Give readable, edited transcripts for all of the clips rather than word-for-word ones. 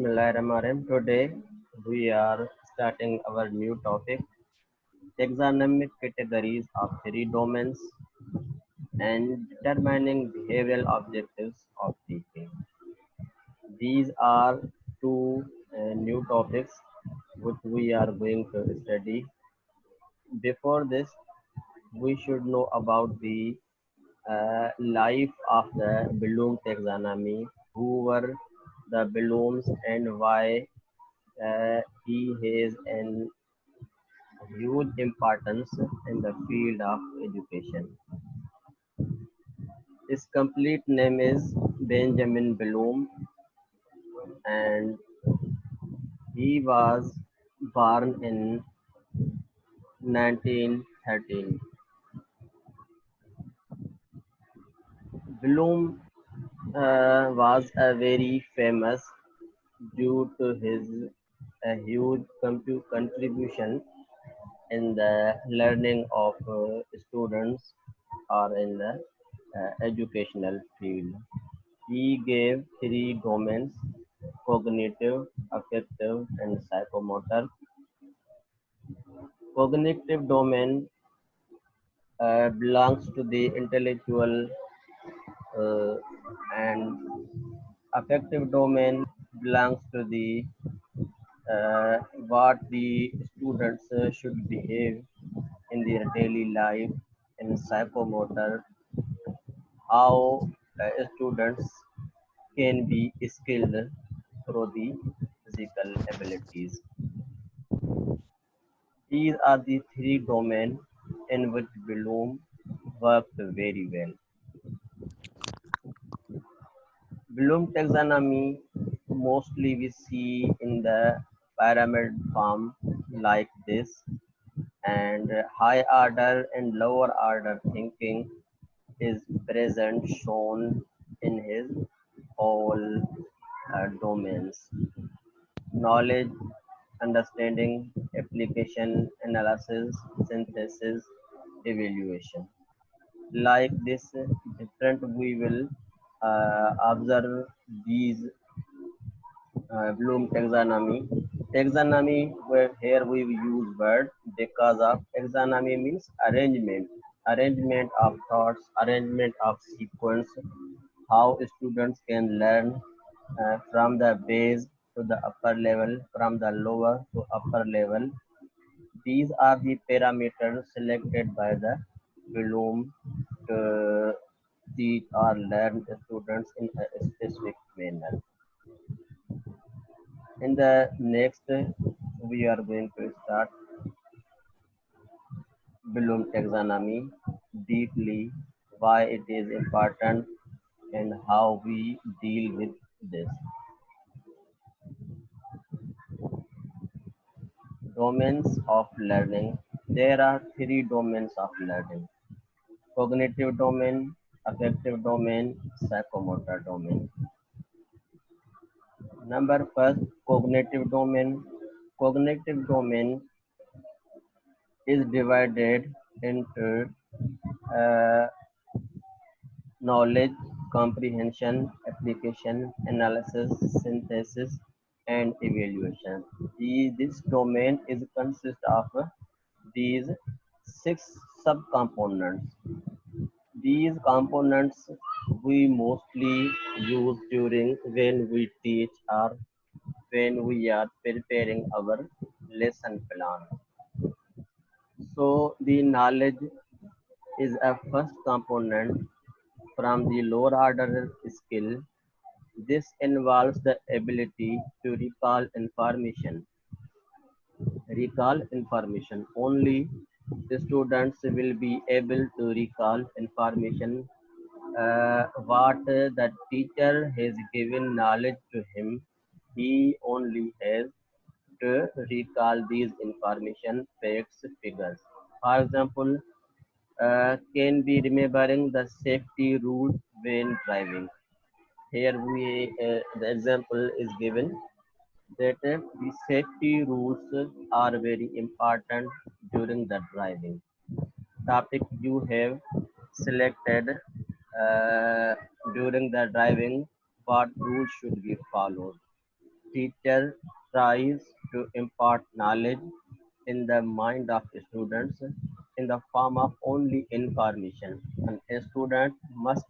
Bismillahirrahmanirrahim. Today we are starting our new topic, taxonomic categories of three domains and determining behavioral objectives of teaching. These are two new topics which we are going to study. Before this, we should know about the life of the Bloom taxonomy, who were the Blooms and why he has an huge importance in the field of education. His complete name is Benjamin Bloom, and he was born in 1913. Bloom was a very famous due to his huge contribution in the learning of students or in the educational field. He gave three domains: cognitive, affective, and psychomotor. Cognitive domain belongs to the intellectual, uh, and affective domain belongs to the what the students should behave in their daily life. In psychomotor, how students can be skilled through the physical abilities. These are the three domains in which Bloom worked very well. Bloom taxonomy mostly we see in the pyramid form like this, and high order and lower order thinking is present shown in his all domains: knowledge, understanding, application, analysis, synthesis, evaluation. Like this, different we will observe these Bloom taxonomy. Taxonomy, where here we use word because of taxonomy means arrangement, arrangement of thoughts, arrangement of sequence, how students can learn from the base to the upper level, from the lower to upper level. These are the parameters selected by the Bloom to teach or learn students in a specific manner. In the next, we are going to start Bloom taxonomy deeply, why it is important and how we deal with this. Domains of learning. There are three domains of learning: cognitive domain, affective domain, psychomotor domain. Number first, cognitive domain. Cognitive domain is divided into uh, knowledge, comprehension, application, analysis, synthesis, and evaluation. This domain is consist of these six subcomponents. These components we mostly use during when we teach or when we are preparing our lesson plan. So the knowledge is a first component from the lower order skill. This involves the ability to recall information. Only the students will be able to recall information what the teacher has given knowledge to him. He only has to recall these information, facts, figures. For example, can be remembering the safety rules when driving. Here the example is given that the safety rules are very important during the driving. Topic you have selected uh, during the driving, what rules should be followed. teacher tries to impart knowledge in the mind of students in the form of only information. And a student must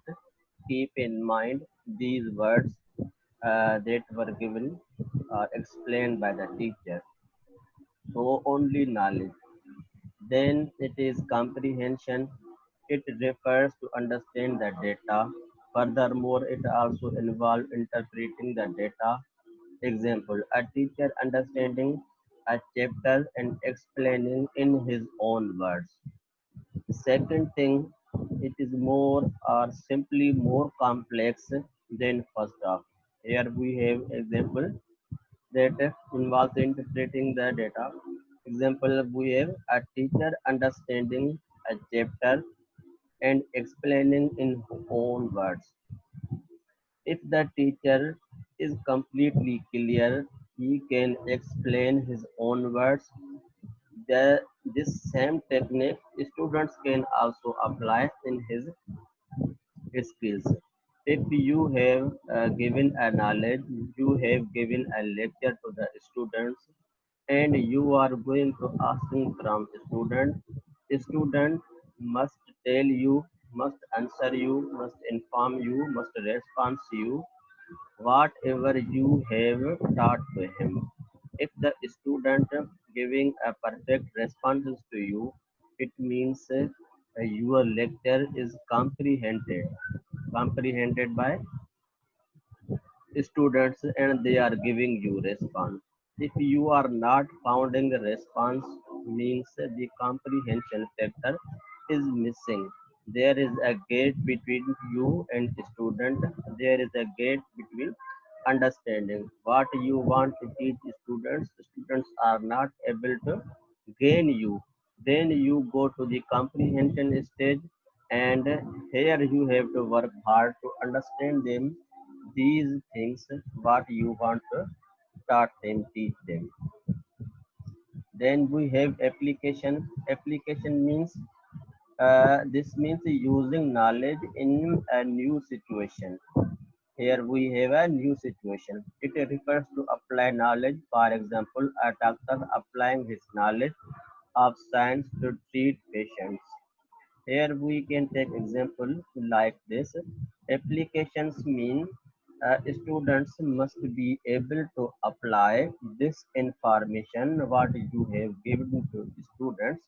keep in mind these words that were given or explained by the teacher. So only knowledge. Then it is comprehension. It refers to understand the data. Furthermore, it also involves interpreting the data. Example, a teacher understanding a chapter and explaining in his own words. Second thing, it is more or simply more complex than first half. Here we have example that involves interpreting the data. Example, we have a teacher understanding a chapter and explaining in own words. If the teacher is completely clear, he can explain his own words. This same technique students can also apply in his skills. If you have given a knowledge, you have given a lecture to the students, and you are going to asking from student must tell you, must answer you, must inform you, must respond to you whatever you have taught to him. If the student giving a perfect responses to you, it means your lecture is comprehended by students and they are giving you response. If you are not finding a response, means the comprehension factor is missing. There is a gap between you and student. There is a gap between understanding what you want to teach students. Students are not able to gain you. Then you go to the comprehension stage, and here you have to work hard to understand them these things what you want to start them, teach them. Then we have application. Application means this means using knowledge in a new situation. Here we have a new situation. It refers to apply knowledge. For example, a doctor applying his knowledge of science to treat patients. Here we can take example like this. Applications mean students must be able to apply this information what you have given to students.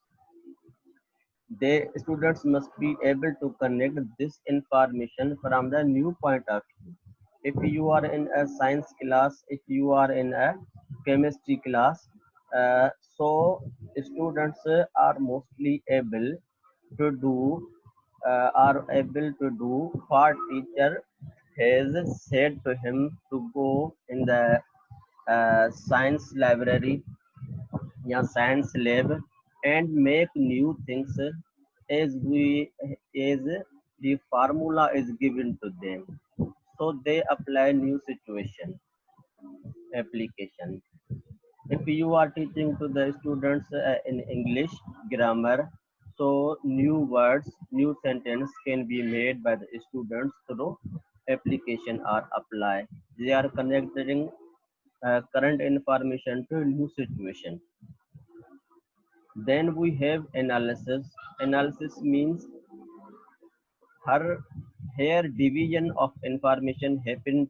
They students must be able to connect this information from the new point of view. If you are in a science class, if you are in a chemistry class, so students are mostly able to do are able to do what teacher has said to him to go in the science library, yeah, science lab, and make new things as we as the formula is given to them. So they apply new situation application. If you are teaching to the students in English grammar, so new words, new sentence can be made by the students through application or apply. They are connecting current information to new situation. Then we have analysis. Analysis means her here division of information happened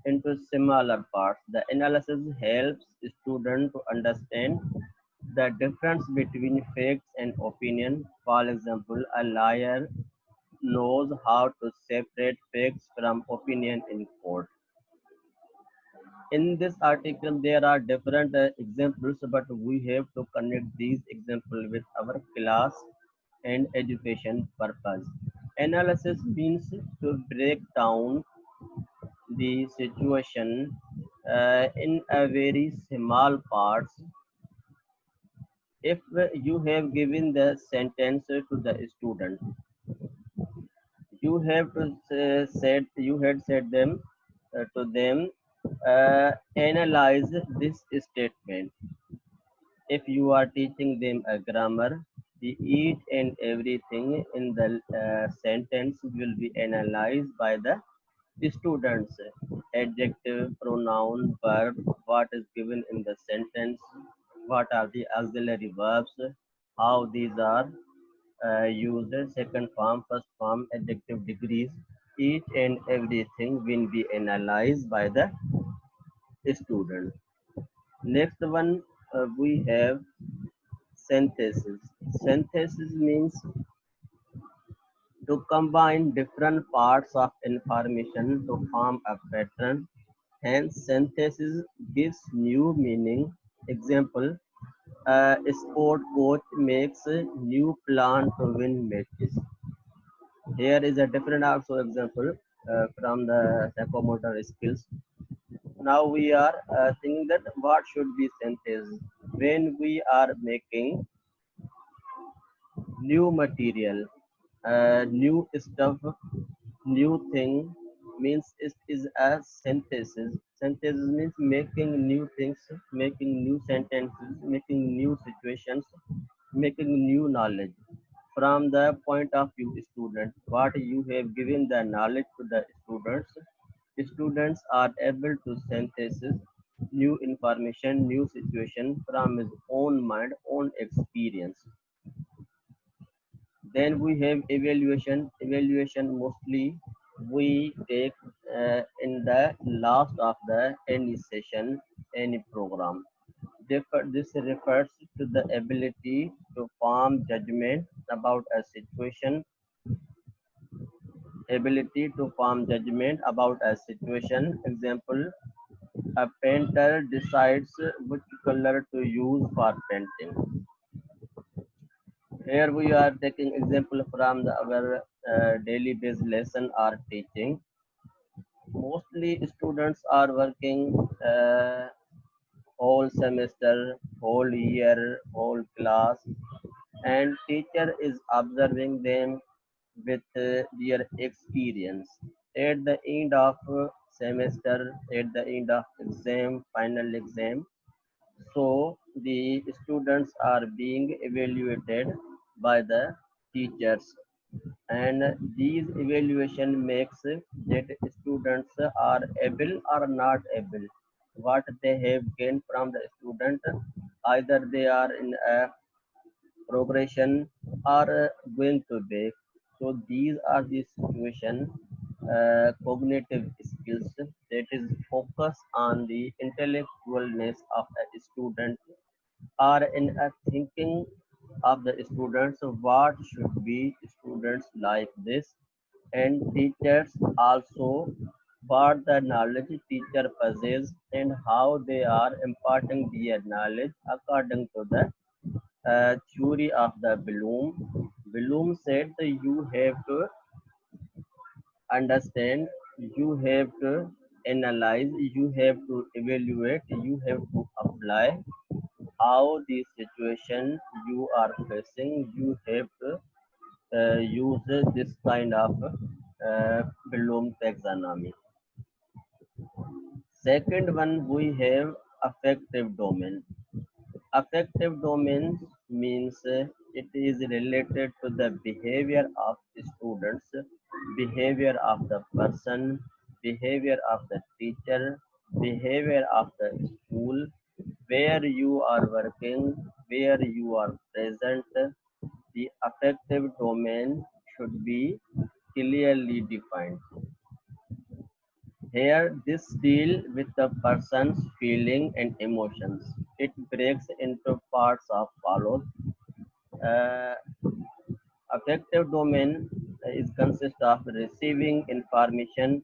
into smaller parts. The analysis helps students to understand the difference between facts and opinion. For example, a liar knows how to separate facts from opinion in court. In this article, there are different examples, but we have to connect these examples with our class and education purpose. Analysis means to break down the situation in a very small parts. If you have given the sentence to the student, you have to said you had said them to them analyze this statement. If you are teaching them a grammar, the each and everything in the sentence will be analyzed by the Students, adjective, pronoun, verb, what is given in the sentence, what are the auxiliary verbs, how these are used, second form, first form, adjective degrees, each and everything will be analyzed by the student. Next one, we have synthesis. Synthesis means to combine different parts of information to form a pattern. Hence, synthesis gives new meaning. Example, a sport coach makes a new plan to win matches. Here is a different also example from the psychomotor skills. Now we are thinking that what should be synthesis when we are making new material, new stuff, new thing means it is a synthesis. Synthesis means making new things, making new sentences, making new situations, making new knowledge from the point of view student. What you have given the knowledge to the students are able to synthesis new information, new situation from his own mind, own experience. Then we have evaluation. Evaluation mostly we take in the last of the any session, any program. This refers to the ability to form judgment about a situation, ability to form judgment about a situation. Example, a painter decides which color to use for painting. Here we are taking example from our daily based lesson or teaching. Mostly students are working whole semester, whole year, whole class, and teacher is observing them with their experience. At the end of semester, at the end of exam, final exam, so the students are being evaluated by the teachers, and these evaluation makes that students are able or not able. What they have gained from the student, either they are in a progression or going to back. So these are the situation cognitive skills that is focused on the intellectualness of a student or in a thinking of the students. What should be students like this, and teachers also what the knowledge teacher possesses and how they are imparting their knowledge according to the theory of the Bloom. Bloom said that you have to understand, you have to analyze, you have to evaluate, you have to apply how the situation you are facing. You have to use this kind of Bloom taxonomy. Second one, we have affective domain. Affective domain means it is related to the behavior of students, behavior of the person, behavior of the teacher, behavior of the school, where you are working, where you are present. The affective domain should be clearly defined. Here, this deal with the person's feeling and emotions. It breaks into parts of follows. Uh, Affective domain is consist of receiving information,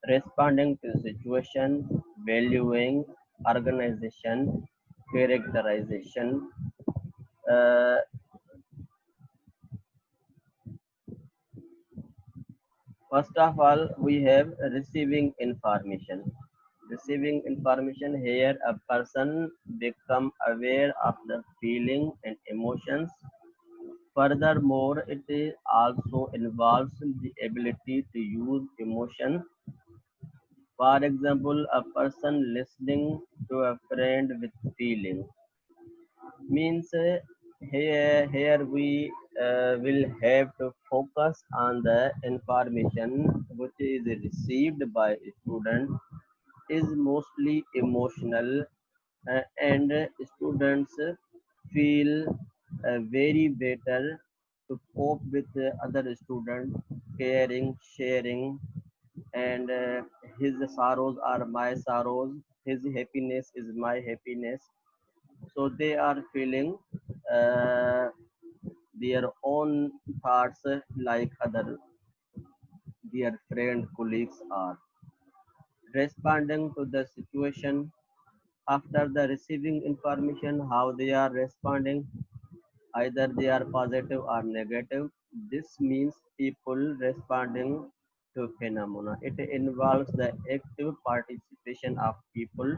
responding to situation, valuing, organization, characterization. Uh, First of all, we have receiving information. Receiving information, here a person become aware of the feeling and emotions. Furthermore, it also involves the ability to use emotion. For example, a person listening to a friend with feeling means here we will have to focus on the information which is received by a student is mostly emotional, and students feel very better to cope with other students, caring, sharing, and his sorrows are my sorrows, his happiness is my happiness. So they are feeling uh, their own thoughts like other their friend colleagues are responding to the situation after the receiving information. How they are responding, either they are positive or negative. This means people responding to phenomena. It involves the active participation of people.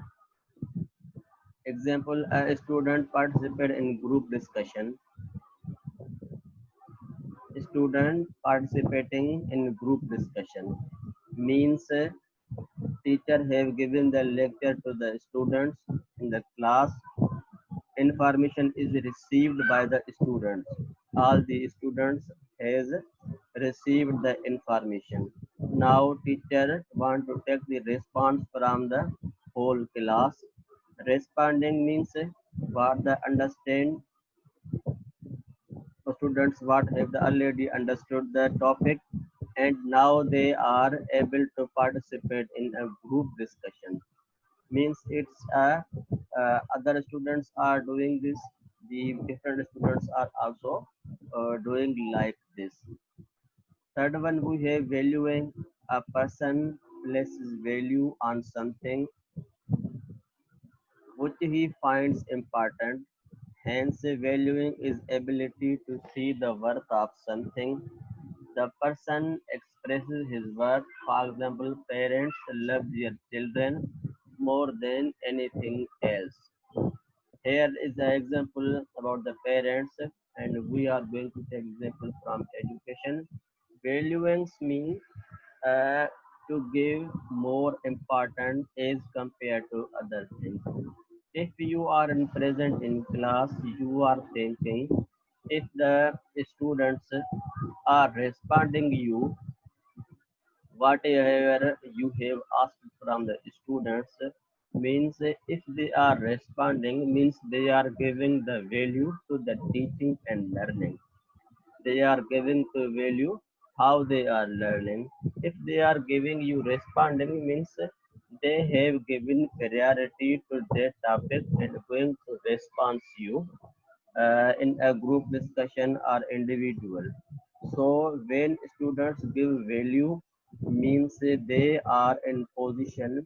Example, a student participate in group discussion. Student participating in group discussion means teacher have given the lecture to the students in the class. Information is received by the students. All the students has received the information. Now teacher want to take the response from the whole class. Responding means what the understand students what have the already understood the topic, and now they are able to participate in a group discussion. Means it's a other students are doing this, the different students are also doing like this. Third one, we have valuing. A person places value on something which he finds important. Hence, valuing is ability to see the worth of something. The person expresses his worth. For example, parents love their children more than anything else. Here is the example about the parents, and we are going to take example from education. Valuings mean uh, to give more important as compared to other things. If you are in present in class, you are thinking if the students are responding you whatever you have asked from the students, means if they are responding means they are giving the value to the teaching and learning. They are giving the value how they are learning. If they are giving you responding means they have given priority to their topic and going to respond you in a group discussion or individual. So when students give value means they are in position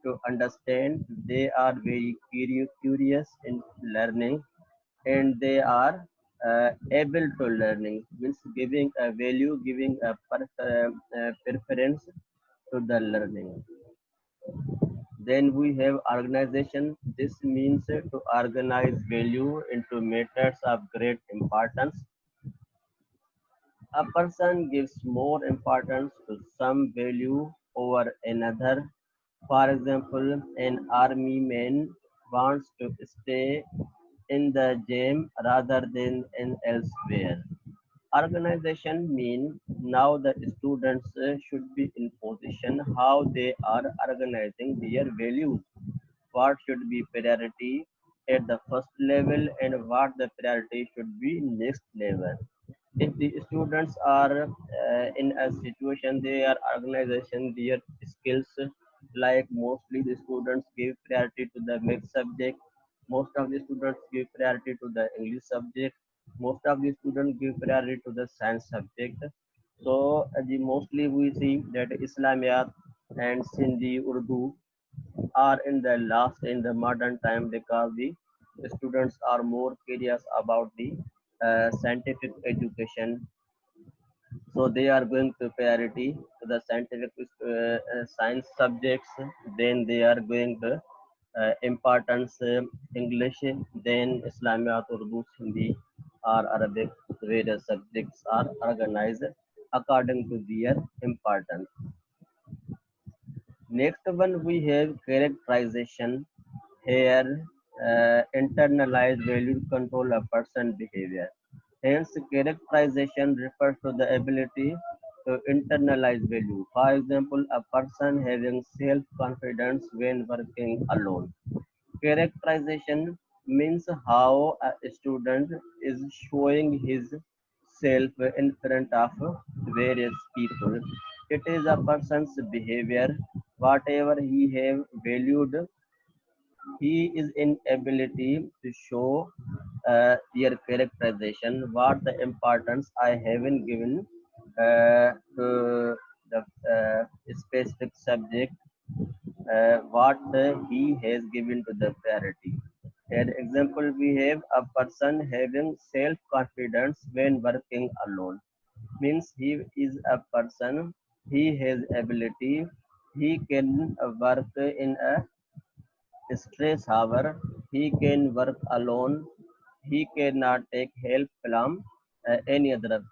to understand, they are very curious in learning, and they are able to learning means giving a value, giving a preference to the learning. Then we have organization. This means to organize value into matters of great importance. A person gives more importance to some value over another. For example, an army man wants to stay in the gym rather than in elsewhere. Organization mean now the students should be in position how they are organizing their values, what should be priority at the first level and what the priority should be next level. If the students are in a situation they are organization their skills, like mostly the students give priority to the math subject, most of the students give priority to the English subject, most of the students give priority to the science subject. So the mostly we see that Islamiyat and Sindhi Urdu are in the last in the modern time because the students are more curious about the scientific education. So they are going to priority to the scientific science subjects. Then they are going to importance English, then Islamiyat, Urdu, Hindi or Arabic. Various subjects are organized according to their importance. Next one we have characterization. Here internalized value control a person behavior. Hence, characterization refers to the ability to internalize value. For example, a person having self-confidence when working alone. Characterization means how a student is showing his self in front of various people. It is a person's behavior, whatever he have valued, he is in ability to show their characterization, what the importance I haven't given to the specific subject, what he has given to the priority. An example, we have a person having self-confidence when working alone. Means he is a person, he has ability, he can work in a stress, however, he can work alone. He cannot take help from any other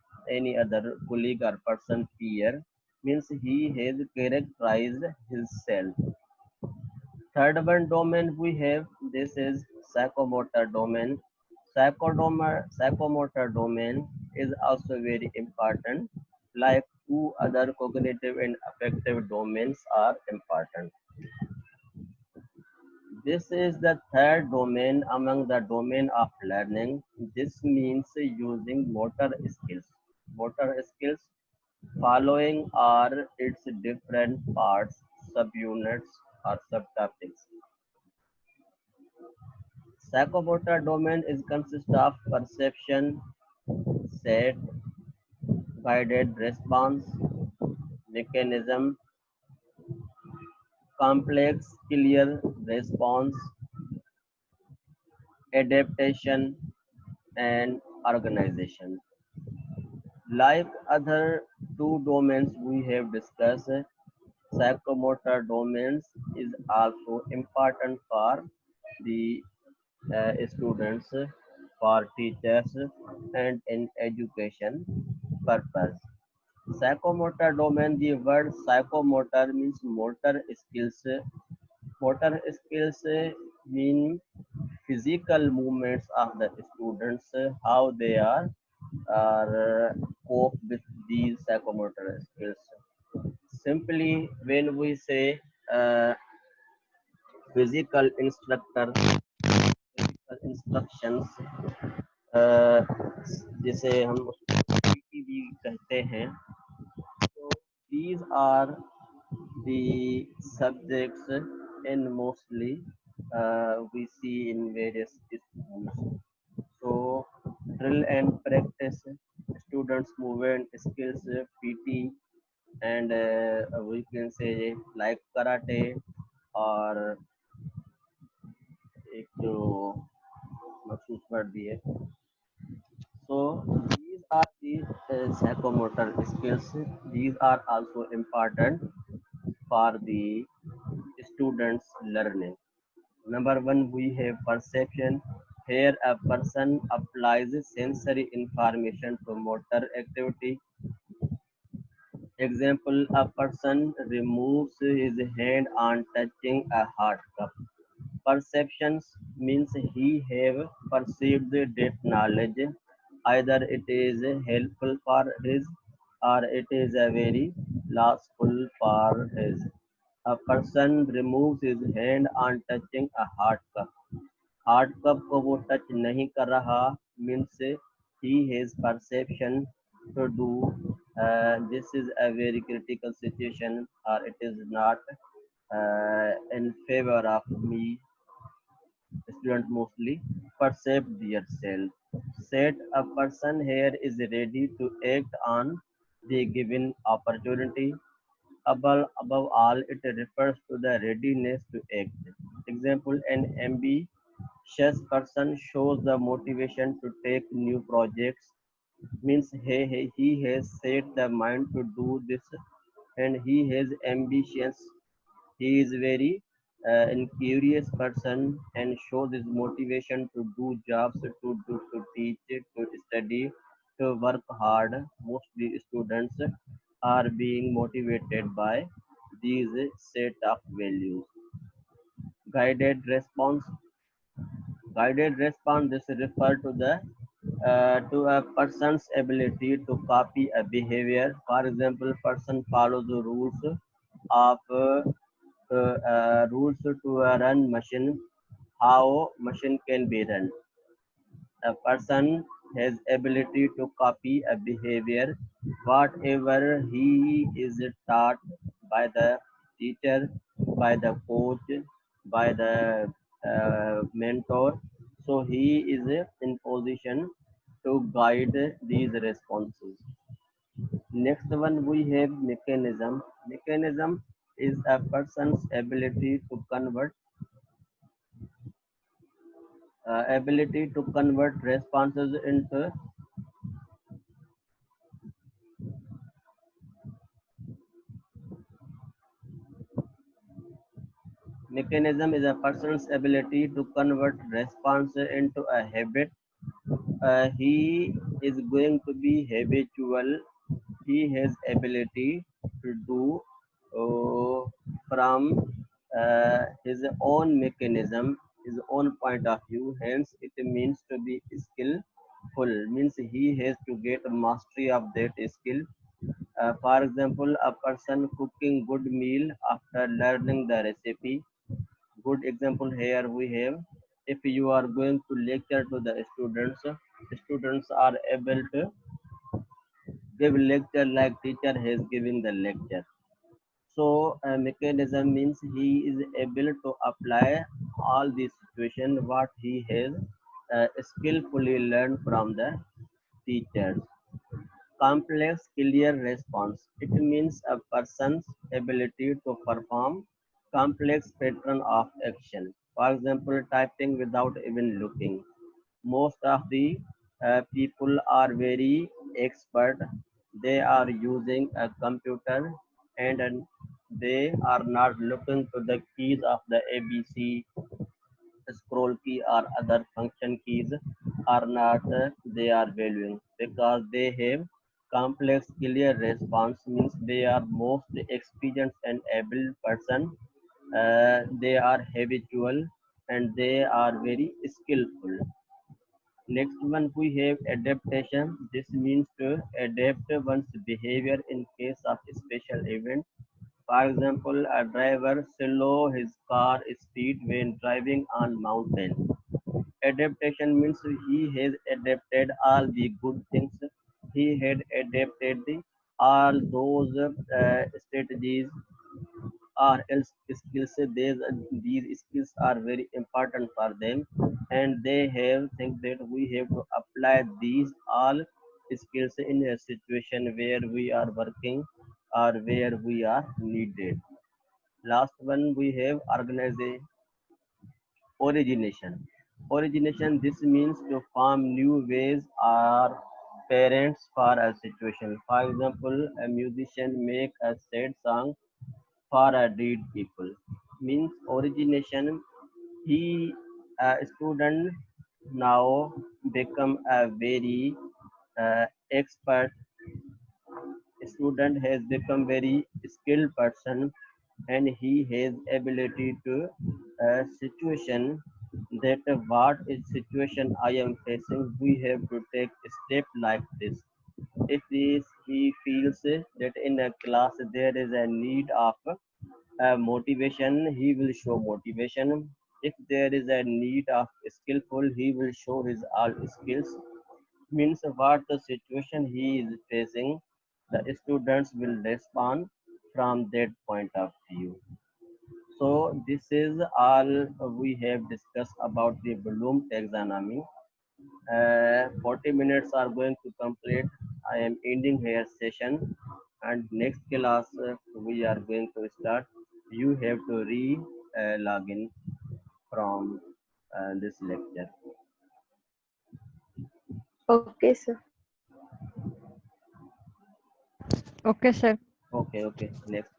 colleague or person peer. Means he has characterized himself. Third one domain we have, this is psychomotor domain. Psychomotor domain is also very important. Like two other cognitive and affective domains are important. This is the third domain among the domain of learning. This means using motor skills. Motor skills following are its different parts, subunits or subtopics. Psychomotor domain is consist of perception, set, guided response, mechanism, complex, clear response, adaptation, and organization. Like other two domains we have discussed, psychomotor domains is also important for the students, for teachers, and in education purpose. Psychomotor domain, the word psychomotor means motor skills. Motor skills mean physical movements of the students, how they are cope with these psychomotor skills. Simply, when we say uh, physical instructor, physical instructions, uh, जिसे हम उसको PT भी कहते हैं, so these are the subjects in mostly we see in various schools. So drill and practice, students movement skills, PT, and we can say like karate और एक जो मखसूस वर्ड भी है. So these are the psychomotor skills. These are also important for the students learning. Number one, we have perception. Here, a person applies sensory information to motor activity. Example, a person removes his hand on touching a hot cup. Perceptions means he have perceived that knowledge. Either it is helpful for his or it is a very lossful for his. A person removes his hand on touching a hot cup. Hard cup को वो touch नहीं कर रहा means he has perception to do this is a very critical situation or it is not in favor of me. Student mostly perceive their self. Said a person here is ready to act on the given opportunity. Above all, it refers to the readiness to act. Example, an ambitious person shows the motivation to take new projects. Means he has set the mind to do this and he has ambitious. He is very curious person and shows his motivation to do jobs, to teach, to study, to work hard. Mostly students are being motivated by these set of values. Guided response. Guided response, this refer to the to a person's ability to copy a behavior. For example, person follows the of rules to run machine. How machine can be run? A person has ability to copy a behavior, whatever he is taught by the teacher, by the coach, by the mentor. So he is in position to guide these responses. Next one we have mechanism. Mechanism is a person's ability to convert responses into. Mechanism is a person's ability to convert response into a habit. He is going to be habitual. He has ability to do from his own mechanism, his own point of view. Hence, it means to be skillful. Means he has to get mastery of that skill. For example, a person cooking good meal after learning the recipe. Good example here we have. If you are going to lecture to the students are able to give lecture like teacher has given the lecture. So a mechanism means he is able to apply all the situation what he has skillfully learned from the teachers. Complex clear response. It means a person's ability to perform complex pattern of action. For example, typing without even looking. Most of the people are very expert. They are using a computer and they are not looking to the keys of the ABC scroll key or other function keys are not they are valuing because they have complex clear response means they are most experienced and able person. They are habitual and they are very skillful. Next one we have adaptation. This means to adapt one's behavior in case of special event. For example, a driver slow his car speed when driving on mountain. Adaptation means he has adapted all the good things. He had adapted all those strategies or else skills. These skills are very important for them, and they have think that we have to apply these all skills in a situation where we are working or where we are needed. Last one we have organization. Origination. Origination, this means to form new ways or parents for a situation. For example, a musician make a sad song for a dead people. Means origination, he a student now become a very expert student has become very skilled person and he has ability to situation that what is situation I am facing we have to take a step like this. If he feels that in a class there is a need of motivation, he will show motivation. If there is a need of skillful, he will show his all skills. Means what the situation he is facing, the students will respond from that point of view. So this is all we have discussed about the Bloom taxonomy. 40 minutes are going to complete. I am ending here session and next class we are going to start. You have to log in from this lecture. Okay, sir. Okay, sir. Okay, next.